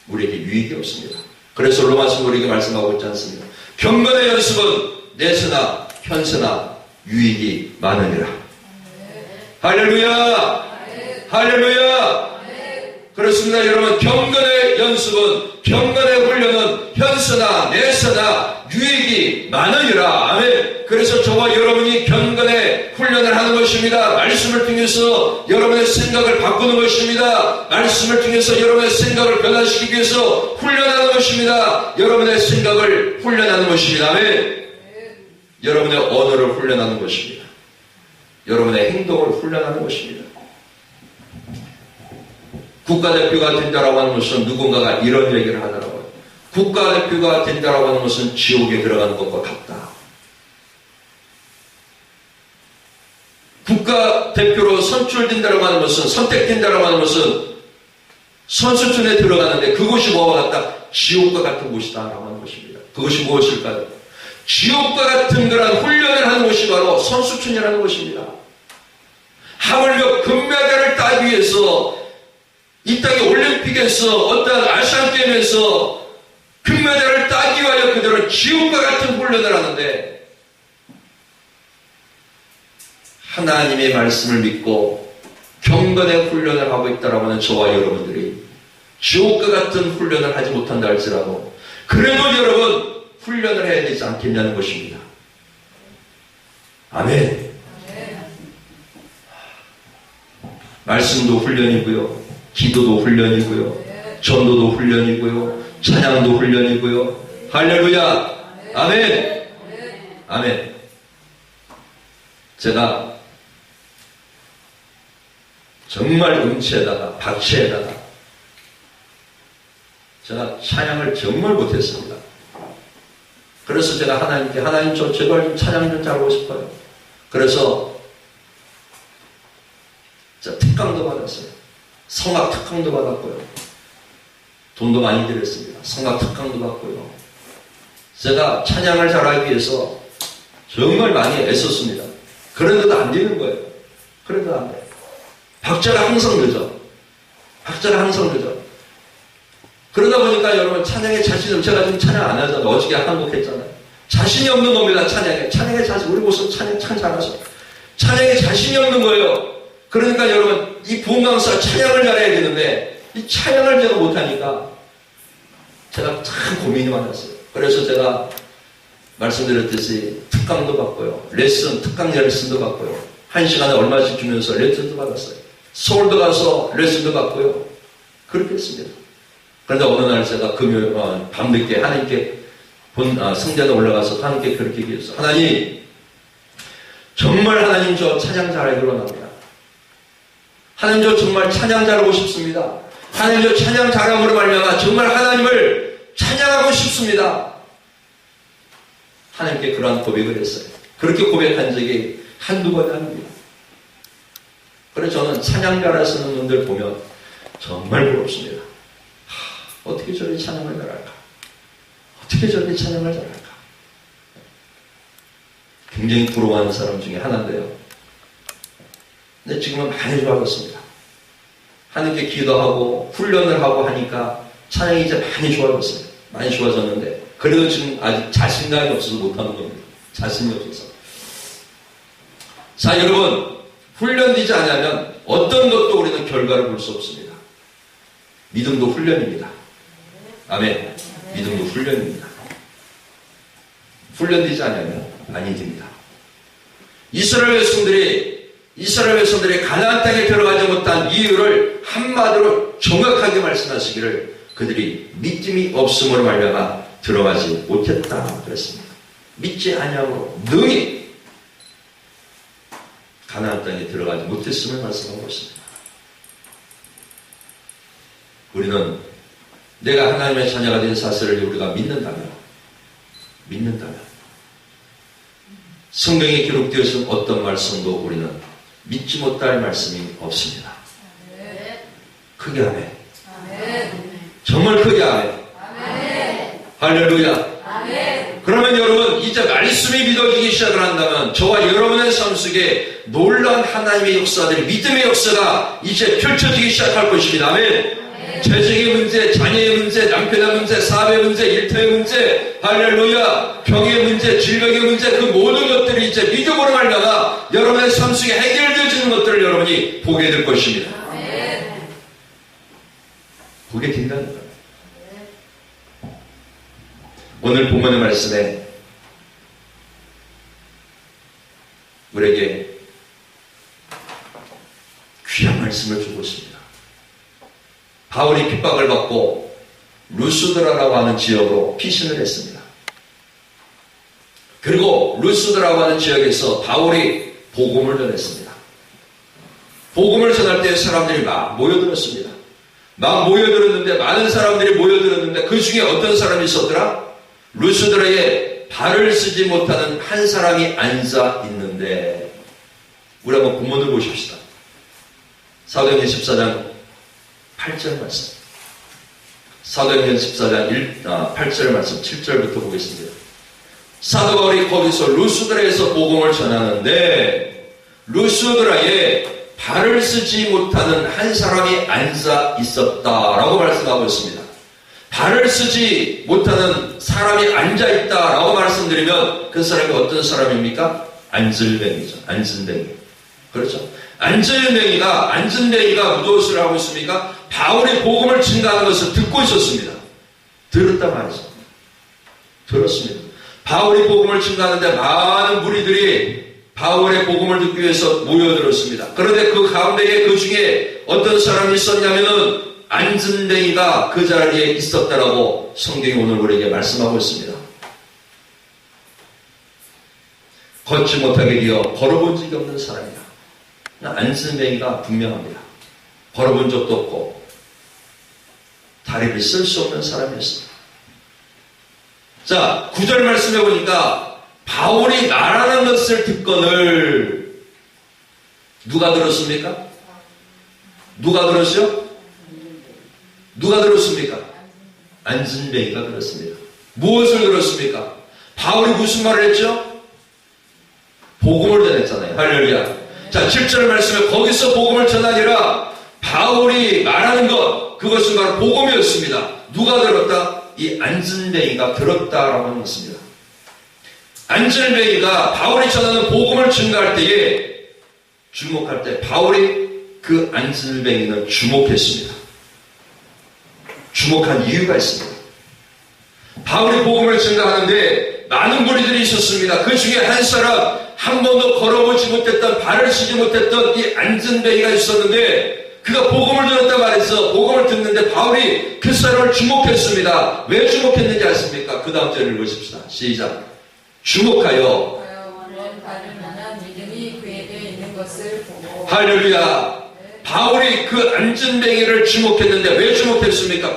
우리에게 유익이 없습니다. 그래서 로마서 우리에게 말씀하고 있지 않습니까? 경건의 연습은 내세나 현세나 유익이 많으니라. 할렐루야. 할렐루야. 그렇습니다. 여러분, 경건의 연습은, 경건의 훈련은 현세나 내세나 유익이 많으니라. 아멘. 그래서 저와 여러분이 경건의 훈련을 하는 것입니다. 말씀을 통해서 여러분의 생각을 바꾸는 것입니다. 말씀을 통해서 여러분의 생각을 변화시키기 위해서 훈련하는 것입니다. 여러분의 생각을 훈련하는 것입니다. 아멘. 여러분의 언어를 훈련하는 것입니다. 여러분의 행동을 훈련하는 것입니다. 국가대표가 된다라고 하는 것은 누군가가 이런 얘기를 하더라고요. 국가대표가 된다라고 하는 것은 지옥에 들어가는 것과 같다. 국가대표로 선출된다라고 하는 것은, 선택된다라고 하는 것은 선수촌에 들어가는데 그곳이 뭐와 같다? 지옥과 같은 곳이다 라고 하는 것입니다. 그것이 무엇일까요? 지옥과 같은 그런 훈련을 하는 곳이 바로 선수촌이라는 것입니다. 하물며 금메달을 따기 위해서 이 땅의 올림픽에서 어떤 아시안게임에서 금메달을 따기 위하여 그들은 지옥과 같은 훈련을 하는데 하나님의 말씀을 믿고 경건의 훈련을 하고 있다라고 하는 저와 여러분들이 지옥과 같은 훈련을 하지 못한다 할지라도 그래도 여러분 훈련을 해야 되지 않겠냐는 것입니다. 아멘. 말씀도 훈련이고요. 기도도 훈련이고요. 전도도 훈련이고요. 찬양도 훈련이고요. 할렐루야. 아멘. 아멘. 제가 정말 음치에다가 박치에다가 제가 찬양을 정말 못했습니다. 그래서 제가 하나님께 하나님 저 제발 좀 찬양 좀 잘하고 싶어요. 그래서 특강도 받았어요. 성악 특강도 받았고요. 돈도 많이 들였습니다. 성악 특강도 받고요. 제가 찬양을 잘하기 위해서 정말 많이 애썼습니다. 그런데도 안 되는 거예요. 그래도 안 돼요. 박자가 항상 늦어. 박자가 항상 늦어. 그러다 보니까 여러분 찬양에 자신이 제가 지금 찬양 안 하잖아요. 어저께 한곡 했잖아요. 자신이 없는 겁니다. 찬양에 자신 우리 모습 찬양 참 잘하죠. 찬양에 자신이 없는 거예요. 그러니까 여러분 이 부흥 강사가 찬양을 잘해야 되는데 이 찬양을 제가 못하니까 제가 참 고민이 많았어요. 그래서 제가 말씀드렸듯이 특강도 받고요. 특강 레슨도 받고요. 1시간에 얼마씩 주면서 레슨도 받았어요. 서울도 가서 레슨도 받고요. 그렇게 했습니다. 그런데 어느 날 제가 금요일 밤늦게 하나님께 성전에 올라가서 하나님께 그렇게 얘기했어요. 하나님 정말 하나님 저 찬양 잘하기로 합니다. 하나님 저 정말 찬양 잘하고 싶습니다. 하나님 저 찬양 잘함으로 말미암아 정말 하나님을 찬양하고 싶습니다. 하나님께 그러한 고백을 했어요. 그렇게 고백한 적이 한두 번이 아닙니다. 그래서 저는 찬양 잘하시는 분들 보면 정말 부럽습니다. 어떻게 저렇게 찬양을 잘할까? 어떻게 저렇게 찬양을 잘할까? 굉장히 부러워하는 사람 중에 하나인데요. 근데 지금은 많이 좋아졌습니다. 하나님께 기도하고 훈련을 하고 하니까 찬양이 이제 많이 좋아졌어요. 많이 좋아졌는데 그래도 지금 아직 자신감이 없어서 못하는 겁니다. 자신이 없어서. 자, 여러분 훈련되지 않으면 어떤 것도 우리는 결과를 볼 수 없습니다. 믿음도 훈련입니다. 아멘. 믿음도 훈련입니다. 훈련되지 않으면 아니 됩니다. 이스라엘 백성들이 가나안 땅에 들어가지 못한 이유를 한마디로 정확하게 말씀하시기를 그들이 믿음이 없음으로 말미암아 들어가지 못했다 그랬습니다. 믿지 아니함으로 능히 가나안 땅에 들어가지 못했음을 말씀하고 있습니다. 우리는 내가 하나님의 자녀가 된 사실을 우리가 믿는다면 성경에 기록되어진 어떤 말씀도 우리는 믿지 못할 말씀이 없습니다. 크게 아멘. 정말 크게 아멘. 할렐루야. 그러면 여러분 이제 말씀이 믿어지기 시작을 한다면 저와 여러분의 삶 속에 놀라운 하나님의 역사들이 믿음의 역사가 이제 펼쳐지기 시작할 것입니다. 아멘. 재정의 문제, 자녀의 문제, 남편의 문제, 사업의 문제, 일터의 문제, 할렐루야, 병의 문제, 질병의 문제, 그 모든 것들이 이제 믿음으로 말미암아 여러분의 삶 속에 해결되어지는 것들을 여러분이 보게 될 것입니다. 보게 된다는 거예요. 오늘 본문의 말씀에 우리에게 귀한 말씀을 주고 있습니다. 바울이 핍박을 받고 루스드라라고 하는 지역으로 피신을 했습니다. 그리고 루스드라고 하는 지역에서 바울이 복음을 전했습니다. 복음을 전할 때 사람들이 막 모여들었습니다. 막 모여들었는데 많은 사람들이 모여들었는데 그 중에 어떤 사람이 있었더라? 루스드라에 발을 쓰지 못하는 한 사람이 앉아 있는데 우리 한번 본문을 보십시다. 사도행전 14장 8절 말씀. 사도행전 14장 8절 말씀 7절부터 보겠습니다. 사도 바울이 거기서 루스드라에서 복음을 전하는데 루스드라에 발을 쓰지 못하는 한 사람이 앉아 있었다라고 말씀하고 있습니다. 발을 쓰지 못하는 사람이 앉아 있다라고 말씀드리면 그 사람이 어떤 사람입니까? 안질뱅이죠. 안진뱅이. 그렇죠? 안진뱅이가 무엇을 하고 있습니까? 바울이 복음을 증가하는 것을 듣고 있었습니다. 들었단 말이죠. 들었습니다. 바울이 복음을 증가하는데 많은 무리들이 바울의 복음을 듣기 위해서 모여들었습니다. 그런데 그 가운데에 그 중에 어떤 사람이 있었냐면은 안진뱅이가 그 자리에 있었다라고 성경이 오늘 우리에게 말씀하고 있습니다. 걷지 못하게 되어 걸어본 적이 없는 사람이다. 안진뱅이가 분명합니다. 걸어본 적도 없고 다리를 쓸 수 없는 사람이었습니다. 자, 9절 말씀해 보니까 바울이 말하는 것을 듣거늘 누가 들었습니까? 누가 들었어요? 누가 들었습니까? 안진뱅이가 들었습니다. 무엇을 들었습니까? 바울이 무슨 말을 했죠? 복음을 전했잖아요. 할렐루야. 자, 7절 말씀에 거기서 복음을 전하니라 바울이 말하는 것 그것은 바로 복음이었습니다. 누가 들었다? 이 안진뱅이가 들었다라고 하는 것입니다. 안진뱅이가 바울이 전하는 복음을 증가할 때에 주목할 때 바울이 그 안진뱅이는 주목했습니다. 주목한 이유가 있습니다. 바울이 복음을 증가하는데 많은 무리들이 있었습니다. 그 중에 한 사람 한 번도 걸어보지 못했던 발을 쓰지 못했던 이 안진뱅이가 있었는데 그가 복음을 들었다 말해서 복음을 듣는데 바울이 그 사람을 주목했습니다. 왜 주목했는지 아십니까? 그 다음 절을 읽으십시다. 시작. 주목하여 받을 만한 믿음이 그에게 있는 것을 보고 할렐루야. 바울이 그 안진뱅이를 주목했는데 왜 주목했습니까?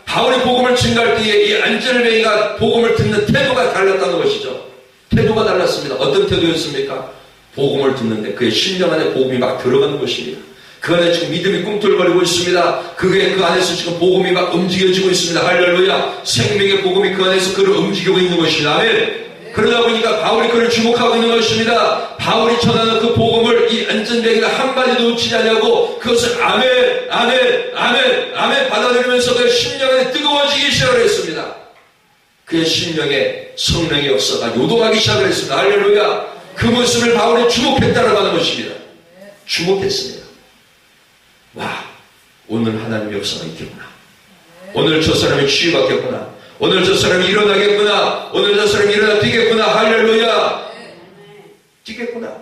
바울이 복음을 증가할 때에 이 안진뱅이가 복음을 듣는 태도가 달랐다는 것이죠. 태도가 달랐습니다. 어떤 태도였습니까? 복음을 듣는데 그의 심령 안에 복음이 막 들어가는 것입니다. 그 안에 지금 믿음이 꿈틀거리고 있습니다. 그게 그 안에서 지금 복음이 막 움직여지고 있습니다. 할렐루야. 생명의 복음이 그 안에서 그를 움직이고 있는 것입니다. 아멘. 그러다 보니까 바울이 그를 주목하고 있는 것입니다. 바울이 전하는 그 복음을 이 안진뱅이가 한마디도 놓치지 않냐고 그것을 아멘, 아멘, 아멘, 아멘 받아들이면서 그의 심령 안에 뜨거워지기 시작을 했습니다. 그의 심령에 성령의 역사가 요동하기 시작을 했습니다. 할렐루야. 그 모습을 바울이 주목했다라고 하는 것입니다. 주목했습니다. 와, 오늘 하나님의 역사가 있겠구나. 오늘 저 사람이 치유받겠구나. 오늘 저 사람이 일어나겠구나. 오늘 저 사람이 일어나 뛰겠구나. 할렐루야. 뛰겠구나.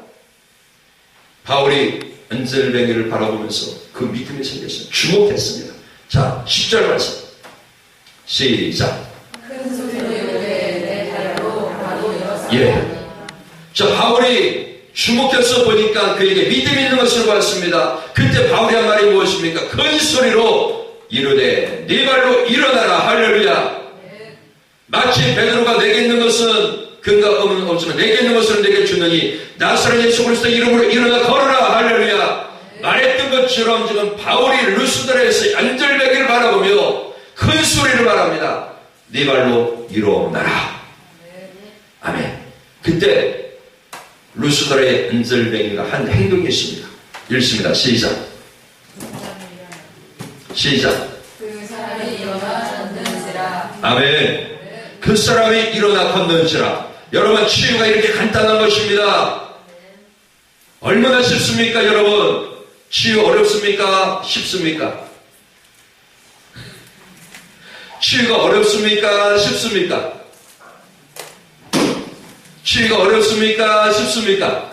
바울이 안진뱅이를 바라보면서 그 믿음이 생겼어요. 주목했습니다. 자, 10절 말씀. 시작. 큰 소리로 내 발로 바로 일어서 예. 자, 바울이 주목해서 보니까 그에게 믿음이 있는 것을 봤습니다. 그때 바울이 한 말이 무엇입니까? 큰 소리로 이르되 네 발로 일어나라. 할렐루야. 마치 베드로가 내게 있는 것은 근거가 없지만 내게 있는 것은 내게 주느니 나사렛 예수 그리스도의 이름으로 일어나 걸어라. 할렐루야. 말했던 것처럼 지금 바울이 루스드라에서 안진뱅이를 바라보며 큰 소리를 말합니다. 네 발로 일어나라. 아멘. 그때 루스드라의 안진뱅이가 한 행동이 있습니다. 읽습니다. 시작. 시작. 그 사람이 일어나 걷는지라. 아멘. 그 사람이 일어나 걷는지라. 여러분, 치유가 이렇게 간단한 것입니다. 얼마나 쉽습니까, 여러분? 치유 어렵습니까? 쉽습니까? 치유가 어렵습니까? 쉽습니까? 치유가 어렵습니까? 쉽습니까?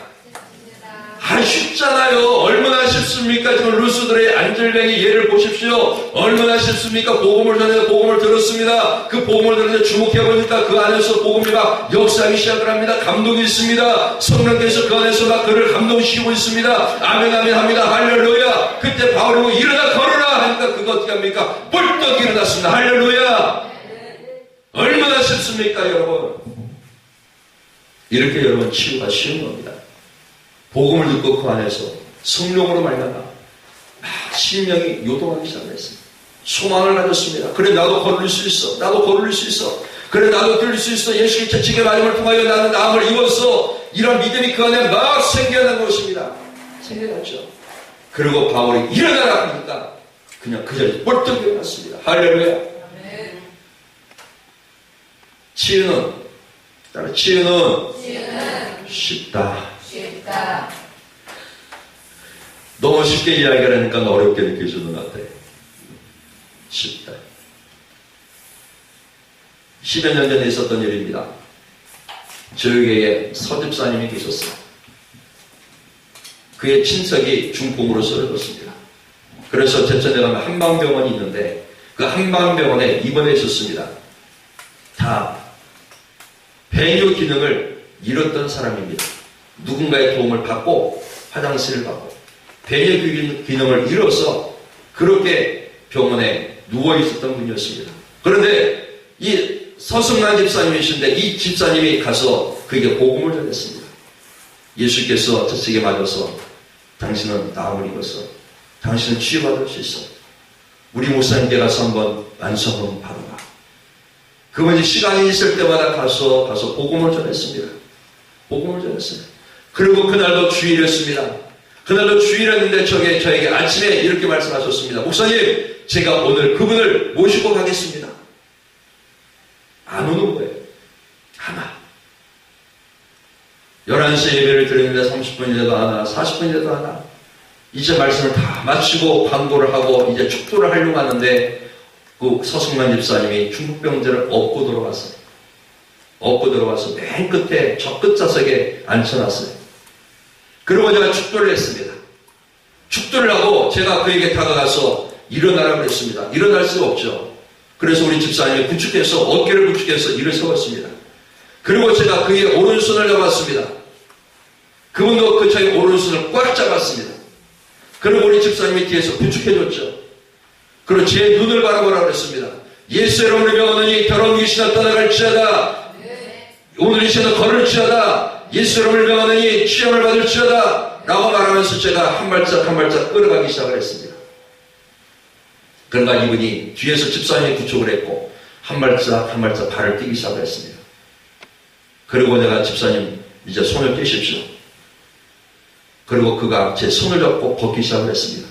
쉽잖아요. 얼마나 쉽습니까? 지금 루스드라의 안진뱅이 예를 보십시오. 얼마나 쉽습니까? 복음을 전해 복음을 들었습니다. 그 복음을 들었는데 주목해보니까 그 안에서 복음이 막 역사하기 시작을 합니다. 감동이 있습니다. 성령께서 그 안에서 막 그를 감동시키고 있습니다. 아멘 아멘 합니다. 할렐루야. 그때 바울이 뭐 일어나 걸어라 하니까 그거 어떻게 합니까? 벌떡 일어났습니다. 할렐루야. 얼마나 쉽습니까, 여러분? 이렇게 여러분 치유가 쉬운 겁니다. 복음을 듣고 그 안에서 성령으로 말미암아 심령이 요동하기 시작했습니다. 소망을 가졌습니다. 그래, 나도 거둘 수 있어. 나도 거둘 수 있어. 그래, 나도 들릴 수 있어. 예수의 채찍의 말씀을 통하여 나는 나음을 입어서 이런 믿음이 그 안에 막 생겨난 것입니다. 생겨났죠. 그리고 바울이 일어나라 하니까 그냥 그 자리에 벌떡 일어났습니다. 할렐루야. 치유는 쉽다. 너무 쉽게 이야기를 하니까 어렵게 느껴지는 것 같아요. 쉽다. 10여 년 전에 있었던 일입니다. 저에게 서집사님이 계셨어요. 그의 친척이 중풍으로 쓰러졌습니다. 그래서 제천에 가면 한방병원이 있는데 그 한방병원에 입원해 있었습니다. 다 배뇨 기능을 잃었던 사람입니다. 누군가의 도움을 받고 화장실을 받고 배뇨 기능을 잃어서 그렇게 병원에 누워 있었던 분이었습니다. 그런데 이 서승란 집사님이신데 이 집사님이 가서 그에게 복음을 전했습니다. 예수께서 채찍에 맞아서 당신은 나음을 입어서 당신은 치유받을 수 있어. 우리 목사님께 가서 한번 만성을 받아라. 그분이 시간이 있을 때마다 가서 복음을 전했습니다. 복음을 전했습니다. 그리고 그날도 주일이었습니다. 그날도 주일이었는데 저에게 아침에 이렇게 말씀하셨습니다. 목사님, 제가 오늘 그분을 모시고 가겠습니다. 안 오는 거예요. 하나. 11시에 예배를 드리는데 30분이라도 안 와, 40분이라도 안 와. 이제 말씀을 다 마치고 광고를 하고 이제 축도를 하려고 하는데 그 서승만 집사님이 중풍병자를 업고 들어왔어요. 업고 들어와서 맨 끝에 저 끝좌석에 앉혀놨어요. 그리고 제가 축도를 했습니다. 축도를 하고 제가 그에게 다가가서 일어나라고 했습니다. 일어날 수가 없죠. 그래서 우리 집사님이 부축해서 어깨를 부축해서 일을 세웠습니다. 그리고 제가 그의 오른손을 잡았습니다. 그분도 그 저의 오른손을 꽉 잡았습니다. 그리고 우리 집사님이 뒤에서 부축해줬죠. 그리고 제 눈을 바라보라고 했습니다. 예수 여러분의 병원이 더러운 귀신을 떠나갈지어다. 오늘 이 시간에 걸을지어다. 예수 여러분의 병원이 취함을 받을지어다. 라고 말하면서 제가 한 발짝 한 발짝 끌어가기 시작을 했습니다. 그러니까 이분이 뒤에서 집사님이 부축을 했고 한 발짝 한 발짝 발을 뛰기 시작을 했습니다. 그리고 내가 집사님 이제 손을 떼십시오. 그리고 그가 제 손을 잡고 걷기 시작을 했습니다.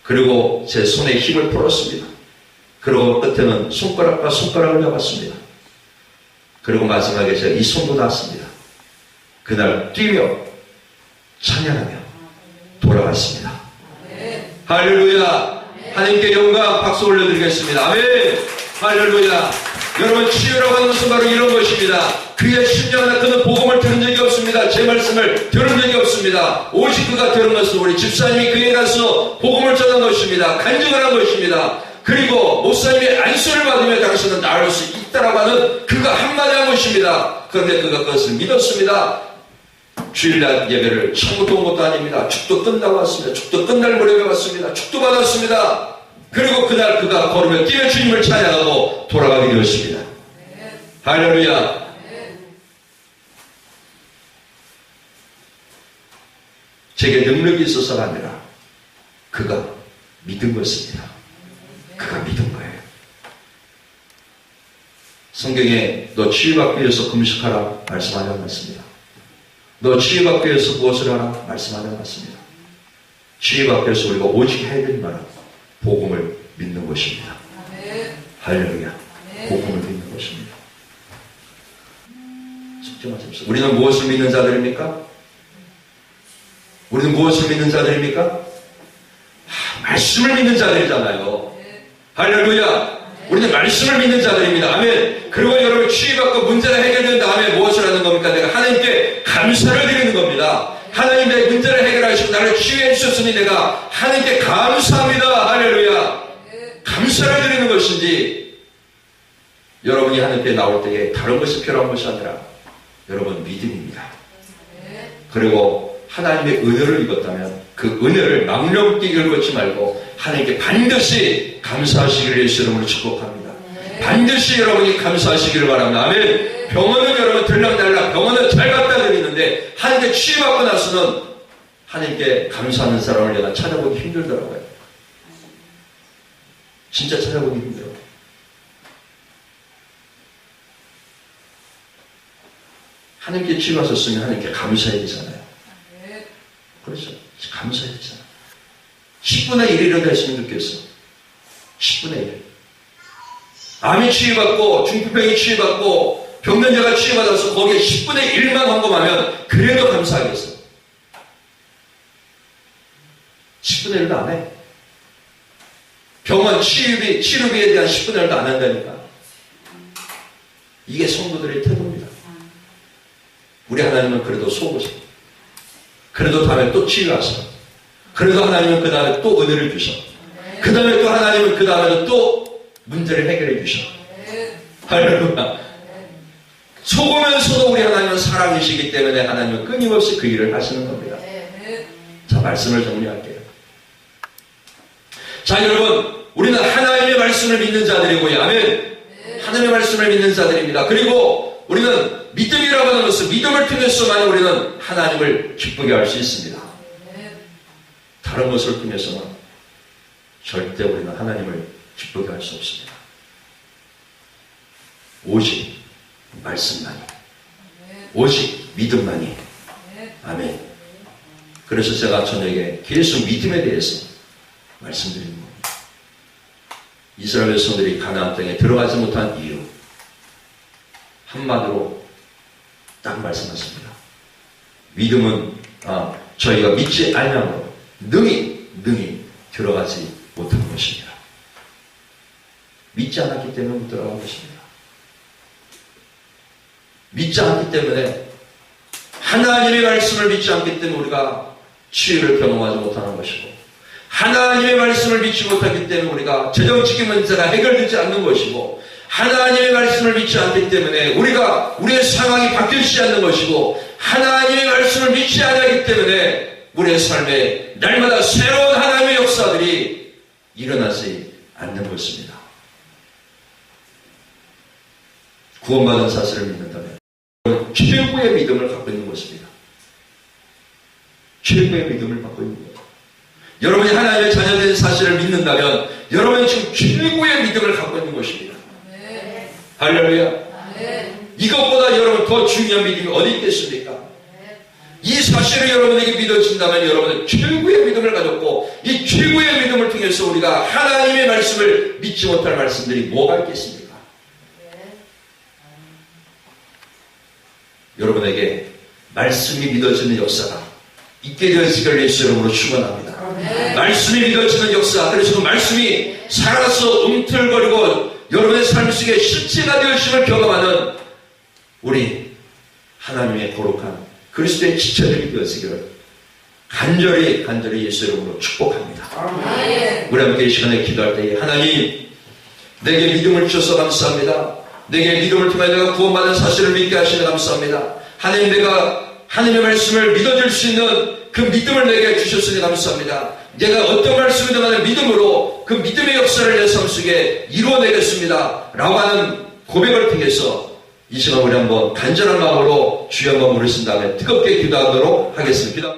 그리고 제 손에 힘을 풀었습니다. 그리고 끝에는 손가락과 손가락을 잡았습니다. 그리고 마지막에 제가 이 손도 놨습니다. 그날 뛰며 찬양하며 돌아갔습니다. 할렐루야. 하나님께 영광 박수 올려드리겠습니다. 아멘. 할렐루야. 여러분, 치유라고 하는 것은 바로 이런 것입니다. 그의 심령이나 그는 복음을 들은 적이 없습니다. 제 말씀을 들은 적이 없습니다. 오직 그가 들은 것은 우리 집사님이 그에 가서 복음을 전한 것입니다. 간증을 한 것입니다. 그리고 목사님의 안수를 받으며 당신은 나을 수 있다라고 하는 그가 한마디 한 것입니다. 그런데 그가 그것을 믿었습니다. 주일날 예배를 처음부터 온 것도 아닙니다. 축도 끝나고 왔습니다. 축도 끝날 무렵에 왔습니다. 축도 받았습니다. 그리고 그날 그가 걸으며 뛰며 주님을 찬양하고 돌아가게 되었습니다. 할렐루야. 제게 능력이 있어서가 아니라 그가 믿은 것입니다. 그가 믿은 거예요. 성경에 너 치유받기 위해서 금식하라 말씀하지 않았습니다. 너 치유받기 위해서 무엇을 하라 말씀하지 않았습니다. 치유받기 위해서 우리가 오직 해야 될 말은 복음을 믿는 것입니다. 할렐루야. 복음을 믿는 것입니다. 숙제하십시오. 우리는 무엇을 믿는 자들입니까? 우리는 무엇을 믿는 자들입니까? 말씀을 믿는 자들이잖아요. 할렐루야. 우리는 말씀을 믿는 자들입니다. 아멘. 그리고 여러분 치유받고 문제가 해결된 다음에 무엇을 하는 겁니까? 내가 하나님께 감사를 드리는 겁니다. 하나님 내 문제를 해결하시고 나를 치유해 주셨으니 내가 하나님께 감사합니다. 할렐루야. 감사를 드리는 것인지 여러분이 하나님께 나올 때에 다른 것이 필요한 것이 아니라 여러분 믿음입니다. 그리고 하나님의 은혜를 입었다면 그 은혜를 망령되게 긁지 말고 하나님께 반드시 감사하시기를 예수 이름으로 축복합니다. 반드시 여러분이 감사하시기를 바랍니다. 아멘. 병원은 여러분 들락날락 병원은 잘 갖다 드리는데 하나님께 치유받고 나서는 하나님께 감사하는 사람을 내가 찾아보기 힘들더라고요. 진짜 찾아보기 힘들어. 하나님께 치유하셨으면 하나님께 감사해야 되잖아요. 그렇죠. 감사해야 되잖아. 10분의 1이라도 했으면 좋겠어. 10분의 1. 암이 치유받고 중풍병이 치유받고 병면제가 치유받아서 거기에 10분의 1만 헌금하면 그래도 감사하겠어. 10분의 1도 안 해. 병원 치료비에 대한 10분의 1도 안 한다니까. 이게 성도들의 태도입니다. 우리 하나님은 그래도 속으셔. 그래도 다음에 또 치유하셔. 그래도 하나님은 그 다음에 또 은혜를 주셔. 그 다음에 또 하나님은 그 다음에 또 문제를 해결해 주셔. 할렐루야. 속으면서도 우리 하나님은 사랑이시기 때문에 하나님은 끊임없이 그 일을 하시는 겁니다. 자, 말씀을 정리할게요. 자, 여러분, 우리는 하나님의 말씀을 믿는 자들이고요. 아멘. 하나님의 말씀을 믿는 자들입니다. 그리고 우리는 믿음이라고 하는 것은 믿음을 통해서만 우리는 하나님을 기쁘게 할 수 있습니다. 다른 것을 통해서는 절대 우리는 하나님을 기쁘게 할 수 없습니다. 오직 말씀만이, 오직 믿음만이. 아멘. 그래서 제가 저녁에 계속 믿음에 대해서 말씀드리는 겁니다. 이스라엘 백성들이 가나안 땅에 들어가지 못한 이유, 한마디로 딱 말씀하십니다. 믿음은 저희가 믿지 아니함으로 능히 들어가지 못한 것입니다. 믿지 않았기 때문에 못 들어간 것입니다. 믿지 않기 때문에, 하나님의 말씀을 믿지 않기 때문에 우리가 치유를 경험하지 못하는 것이고, 하나님의 말씀을 믿지 못하기 때문에 우리가 재정적인 문제가 해결되지 않는 것이고, 하나님의 말씀을 믿지 않기 때문에 우리가 우리의 상황이 바뀌지 않는 것이고, 하나님의 말씀을 믿지 않기 때문에 우리의 삶에 날마다 새로운 하나님의 역사들이 일어나지 않는 것입니다. 구원받은 사실을 믿는다면 최고의 믿음을 갖고 있는 것입니다. 최고의 믿음을 갖고 있는 것. 여러분이 하나님의 자녀된 사실을 믿는다면 여러분이 지금 최고의 믿음을 갖고 있는 것입니다. 네. 할렐루야. 네. 이것보다 여러분 더 중요한 믿음이 어디 있겠습니까? 네. 이 사실을 여러분에게 믿어진다면 여러분은 최고의 믿음을 가졌고, 이 최고의 믿음을 통해서 우리가 하나님의 말씀을 믿지 못할 말씀들이 뭐가 있겠습니까? 여러분에게 말씀이 믿어지는 역사가 있게 되어지기를 예수 이름으로 축원합니다. 말씀이 믿어지는 역사, 그래서 그 말씀이 살아서 움틀거리고 여러분의 삶 속에 실체가 되어심을 경험하는 우리 하나님의 거룩한 그리스도의 지체들이 되어지기를 간절히 예수 이름으로 축복합니다. 우리 함께 이 시간에 기도할 때에 하나님, 내게 믿음을 주셔서 감사합니다. 내게 믿음을 통해 내가 구원받은 사실을 믿게 하시니 감사합니다. 하나님, 내가 하나님의 말씀을 믿어줄 수 있는 그 믿음을 내게 주셨으니 감사합니다. 내가 어떤 말씀이든 간에 믿음으로 그 믿음의 역사를 내 삶 속에 이루어내겠습니다 라고 하는 고백을 통해서 이 시간 우리 한번 간절한 마음으로 주여 한번 부르신 다음에 뜨겁게 기도하도록 하겠습니다.